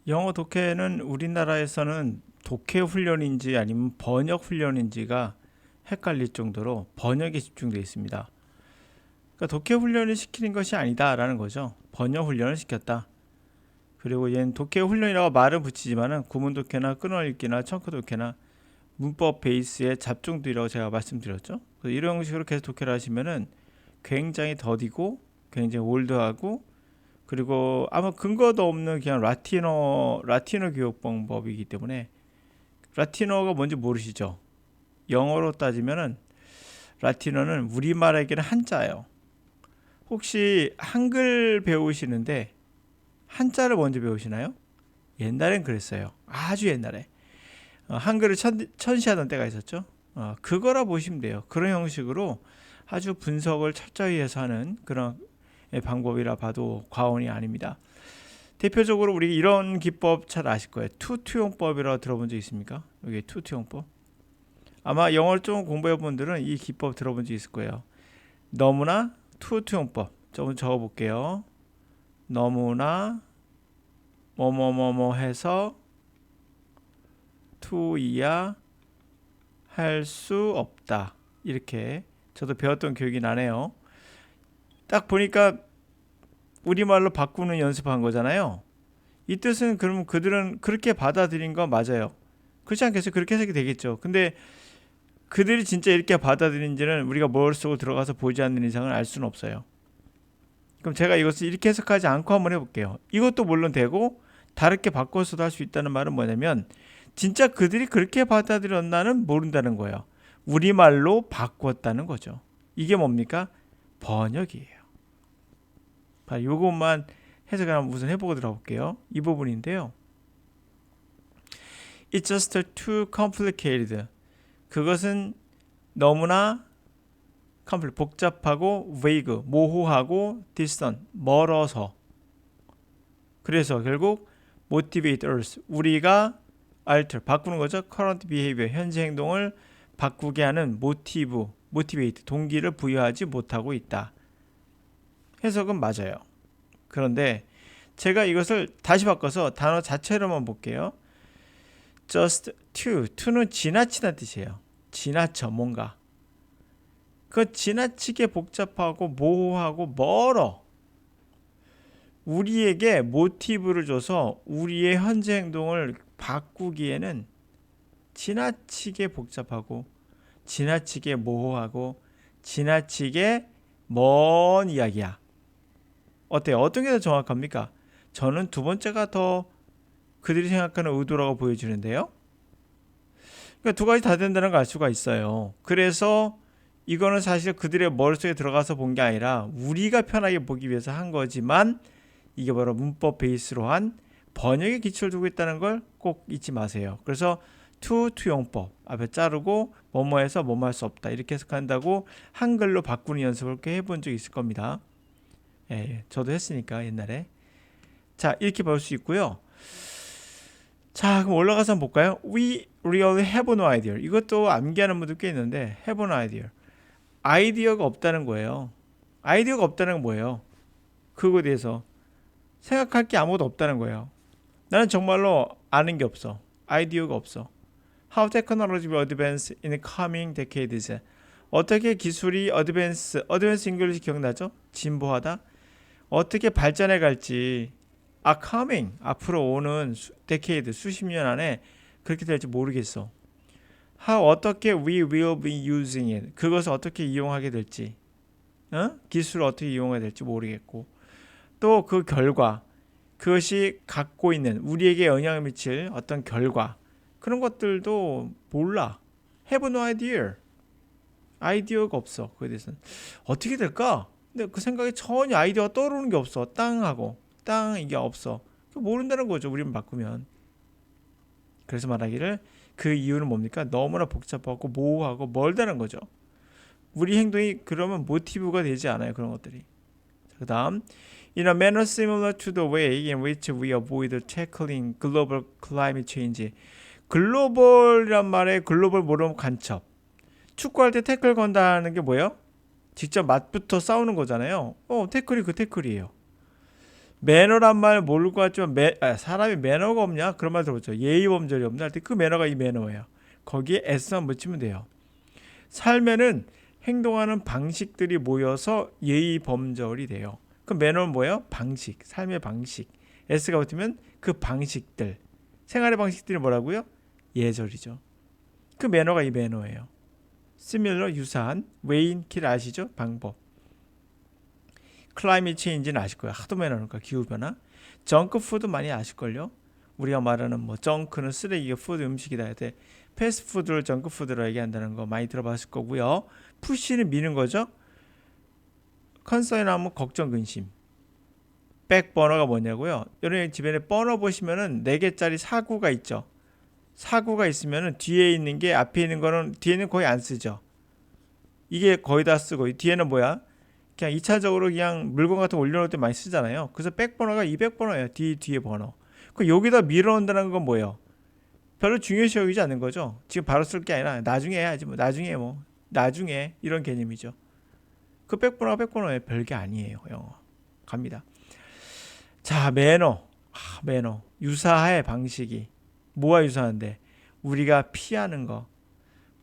영어 독해는 우리나라에서는 독해 훈련인지 아니면 번역 훈련인지가 헷갈릴 정도로 번역에 집중되어 있습니다. 그러니까 독해 훈련을 시키는 것이 아니다라는 거죠. 번역 훈련을 시켰다. 그리고 얘는 독해 훈련이라고 말은 붙이지만은 구문 독해나 끊어읽기나 청크 독해나 문법 베이스의 잡종들이라고 제가 말씀드렸죠. 그래서 이런 식으로 계속 독해를 하시면은 굉장히 더디고 굉장히 올드하고 그리고 아무 근거도 없는 그냥 라틴어 교육 방법이기 때문에 라틴어가 뭔지 모르시죠? 영어로 따지면은 라틴어는 우리말에게는 한자예요. 혹시 한글 배우시는데 한자를 먼저 배우시나요? 옛날엔 그랬어요. 아주 옛날에 한글을 천시하던 때가 있었죠. 그거라 보시면 돼요. 그런 형식으로 아주 분석을 철저히 해서 하는 그런 방법이라 봐도 과언이 아닙니다. 대표적으로 우리 이런 기법 잘 아실 거예요. 투투용법이라고 들어본 적 있습니까? 여기 투투용법. 아마 영어를 좀 공부해 본 분들은 이 기법 들어본 적 있을 거예요. 너무나 투투용법. 좀 적어 볼게요. 너무나 뭐뭐뭐뭐 해서 투이야 할 수 없다. 이렇게 저도 배웠던 기억이 나네요. 딱 보니까 우리말로 바꾸는 연습한 거잖아요. 이 뜻은 그러면 그들은 그렇게 받아들인 거 맞아요. 그렇지 않겠어요? 그렇게 해석이 되겠죠. 근데 그들이 진짜 이렇게 받아들인지는 우리가 머릿속으로 들어가서 보지 않는 이상은 알 수는 없어요. 그럼 제가 이것을 이렇게 해석하지 않고 한번 해볼게요. 이것도 물론 되고 다르게 바꿔서도 할 수 있다는 말은 뭐냐면 진짜 그들이 그렇게 받아들였나는 모른다는 거예요. 우리말로 바꿨다는 거죠. 이게 뭡니까? 번역이에요. 이것만 해석을 한번 우선 해보고 들어볼게요. 이 부분인데요. It's just too complicated. 그것은 너무나 복잡하고 vague, 모호하고 distant, 멀어서. 그래서 결국 motivate us, 우리가 alter, 바꾸는 거죠. current behavior, 현재 행동을 바꾸게 하는 motivate, 동기를 부여하지 못하고 있다. 해석은 맞아요. 그런데 제가 이것을 다시 바꿔서 단어 자체로만 볼게요. just to는 지나치다는 뜻이에요. 지나쳐 뭔가. 그 지나치게 복잡하고 모호하고 멀어. 우리에게 모티브를 줘서 우리의 현재 행동을 바꾸기에는 지나치게 복잡하고 지나치게 모호하고 지나치게 먼 이야기야. 어때요? 어떤 게 더 정확합니까? 저는 두 번째가 더 그들이 생각하는 의도라고 보여지는데요. 그러니까 두 가지 다 된다는 걸 알 수가 있어요. 그래서 이거는 사실 그들의 머릿속에 들어가서 본 게 아니라 우리가 편하게 보기 위해서 한 거지만 이게 바로 문법 베이스로 한 번역에 기초를 두고 있다는 걸 꼭 잊지 마세요. 그래서 투용법 앞에 자르고 뭐뭐해서 뭐뭐 할 수 없다 이렇게 해석한다고 한글로 바꾸는 연습을 꽤 해본 적이 있을 겁니다. 예, 저도 했으니까 옛날에. 자, 이렇게 볼 수 있고요. 자, 그럼 올라가서 한번 볼까요? We really have no idea. 이것도 암기하는 분들 꽤 있는데 have no idea. 아이디어가 없다는 거예요. 아이디어가 없다는 건 뭐예요? 그거에 대해서 생각할 게 아무것도 없다는 거예요. 나는 정말로 아는 게 없어. 아이디어가 없어. How technology will advance in the coming decades. 어떻게 기술이 어드밴스 잉글리시 기억나죠? 진보하다. 어떻게 발전해 갈지 coming 앞으로 오는 decade 수십 년 안에 그렇게 될지 모르겠어. How 어떻게 we will be using it. 그것을 어떻게 이용하게 될지. 기술을 어떻게 이용해야 될지 모르겠고. 또 그 결과 그것이 갖고 있는 우리에게 영향을 미칠 어떤 결과 그런 것들도 몰라. Have no idea. 아이디어가 없어. 그에 대해서는 어떻게 될까? 근데 그 생각에 전혀 아이디어가 떠오르는 게 없어. 땅 이게 없어. 모른다는 거죠. 우리만 바꾸면. 그래서 말하기를 그 이유는 뭡니까? 너무나 복잡하고 모호하고 멀다는 거죠. 우리 행동이 그러면 모티브가 되지 않아요. 그런 것들이. 그 다음 In a manner similar to the way in which we avoid tackling global climate change. 글로벌이란 말에 글로벌 모름 간첩. 축구할 때 태클 건다는 게 뭐예요? 직접 맞부터 싸우는 거잖아요. 태클이 그 태클이에요. 매너란 말 모를 것 같지만 사람이 매너가 없냐? 그런 말 들어보죠. 예의 범절이 없나 할 때 그 매너가 이 매너예요. 거기에 s만 붙이면 돼요. 삶에는 행동하는 방식들이 모여서 예의 범절이 돼요. 그 매너는 뭐예요? 방식, 삶의 방식. s가 붙으면 그 방식들, 생활의 방식들이 뭐라고요? 예절이죠. 그 매너가 이 매너예요. similar, 유사한, way, 길 아시죠? 방법. 클라이밋 체인지는 아실 거예요. 하도 매너니까 기후변화. 정크 푸드 많이 아실걸요? 우리가 말하는 뭐 정크는 쓰레기가 푸드 음식이다 할 때 패스트푸드를 정크푸드로 얘기한다는 거 많이 들어봤을 거고요. 푸시는 미는 거죠. 컨서인 하면 걱정 근심. 백버너가 뭐냐고요? 여러분 집에 버너 보시면은 4개짜리 사구가 있죠. 사구가 있으면은 뒤에 있는 게 앞에 있는 거는 뒤에는 거의 안 쓰죠. 이게 거의 다 쓰고 뒤에는 뭐야? 그냥 2차적으로 그냥 물건 같은 거 올려놓을 때 많이 쓰잖아요. 그래서 백버너가 200버너예요. 뒤에 번호. 그 여기다 밀어넣는다는 건 뭐예요? 별로 중요시 여기지 않는 거죠. 지금 바로 쓸 게 아니라 나중에 해야지 뭐 나중에 이런 개념이죠. 그 백번호예요. 별게 아니에요. 영어 갑니다. 자, 매너 유사해. 방식이 뭐가 유사한데 우리가 피하는 거.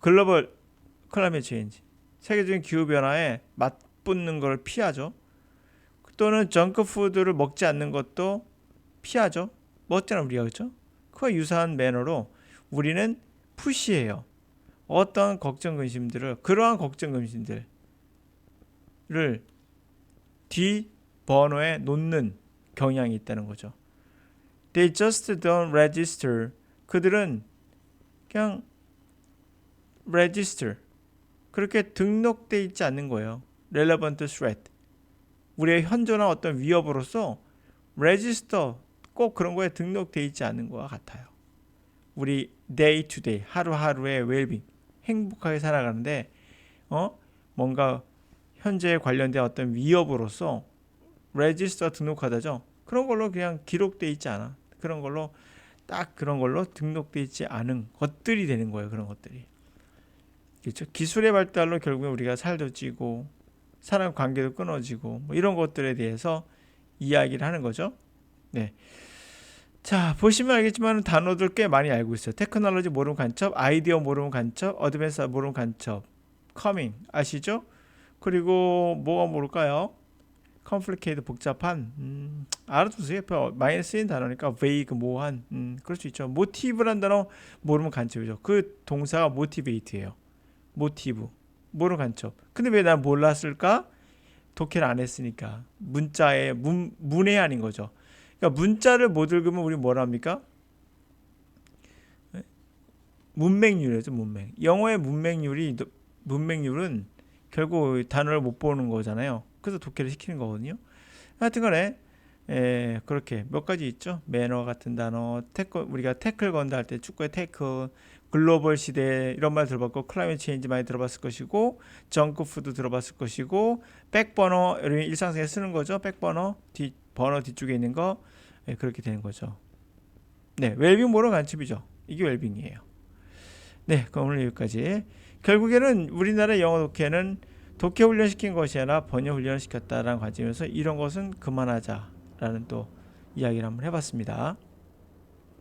글로벌 클라이밋 체인지, 세계적인 기후 변화에 맞붙는 걸 피하죠. 또는 정크푸드를 먹지 않는 것도 피하죠. 먹잖아 우리가. 그렇죠? 그와 유사한 매너로 우리는 푸시해요. 어떤 그러한 걱정 근심들을 뒤 번호에 놓는 경향이 있다는 거죠. They just don't register. 그들은 그냥 register. 그렇게 등록돼 있지 않는 거예요. relevant threat. 우리의 현존한 어떤 위협으로서 register 꼭 그런 거에 등록돼 있지 않는 것과 같아요. 우리 day to day 하루하루의 웰빙 행복하게 살아가는데 뭔가 현재에 관련된 어떤 위협으로서 register 등록하다죠. 그런 걸로 그냥 기록돼 있지 않아. 그런 걸로 등록돼 있지 않은 것들이 되는 거예요. 그런 것들이. 그렇죠? 기술의 발달로 결국에 우리가 살도 찌고 사람 관계도 끊어지고 뭐 이런 것들에 대해서 이야기를 하는 거죠. 네. 자, 보시면 알겠지만 단어들 꽤 많이 알고 있어요. 테크놀로지 모르는 간첩, 아이디어 모르는 간첩, 어드밴스 모르는 간첩, 커밍 아시죠? 그리고 뭐가 모를까요? 컴플리케이트 복잡한 알아두세요. 많이 쓰인 단어니까 vague 모호한 그럴 수 있죠. 모티브란 단어 모르면 간첩이죠. 그 동사가 모티베이트예요. 모티브 모르는 간첩. 근데 왜 난 몰랐을까? 독해를 안 했으니까. 문자의 문해한인 거죠. 그러니까 문자를 못 읽으면 우리 뭐라 합니까? 문맹률이죠. 문맹. 영어의 문맹률은 결국 단어를 못 보는 거잖아요. 그래서 독해를 시키는 거거든요. 하여튼 간에 그렇게 몇 가지 있죠. 매너 같은 단어, 우리가 태클 건다 할 때 축구의 태클, 글로벌 시대 이런 말 들어봤고 클라이밋 체인지 많이 들어봤을 것이고 정크푸드 들어봤을 것이고 백버너 일상생활에 쓰는 거죠. 백버너 번호 뒤쪽에 있는 거 그렇게 되는 거죠. 네, 웰빙 모르는 간첩이죠. 이게 웰빙이에요. 네, 그럼 오늘 여기까지. 결국에는 우리나라 영어 독해는 독해 훈련시킨 것이 아니라 번역 훈련을 시켰다라는 관점에서 이런 것은 그만하자라는 또 이야기를 한번 해봤습니다.